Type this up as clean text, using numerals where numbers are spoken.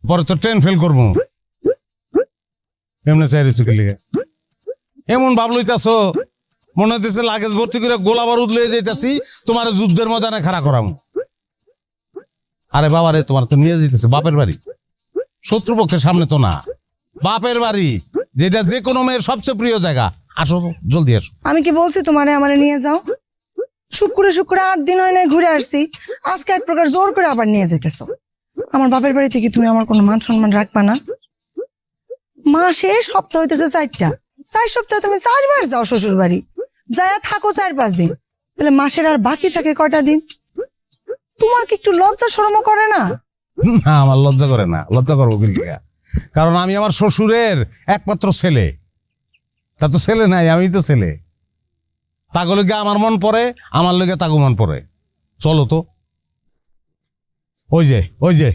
পরে তো train fail করবো। এমনি চাই রয়েছে লিগে এমন ভাব লইতাছ মনে হইতেছে লাগেজ ভর্তি করে গোলা বারুদ লয়ে যাইতাছি তোমার যুদ্ধের ময়দানে খাড়া করাম। আরে বাবারে তোমার তো নিয়ে যেতেছে বাপের বাড়ি, শত্রুপক্ষের সামনে তো না, বাপের বাড়ি, যেটা যে কোনো মেয়ের সবচেয়ে প্রিয় জায়গা। আসো জলদি আসো। আমি কি বলছি তোমারে আমারে নিয়ে যাও? শুক্রে 8 দিন হয় নাই ঘুরে আসছি, আজকে এক প্রকার জোর করে আবার নিয়ে যেতেছো। আমার বাপের বাড়ি থেকে তুমি আমার কোনো মান সম্মান রাখবা না? মাসে সপ্তাহ হইতেছে 4টা, 4 সপ্তাহে তুমি 4 বার যাও শ্বশুর বাড়ি, যায় থাকো 4-5 দিন, তাহলে মাসের আর বাকি থাকে কয়টা দিন? তোমার কি একটু লজ্জা শরমও করে না? না আমার লজ্জা করে না, লজ্জা করবো কি লিগা? কারণ আমি আমার শ্বশুরের একমাত্র ছেলে, তা তো ছেলে নাই, আমি তো ছেলে। তাগো লগে আমার মন পড়ে, আমার লগে তাগো মন পড়ে। চলো তো, ওই যে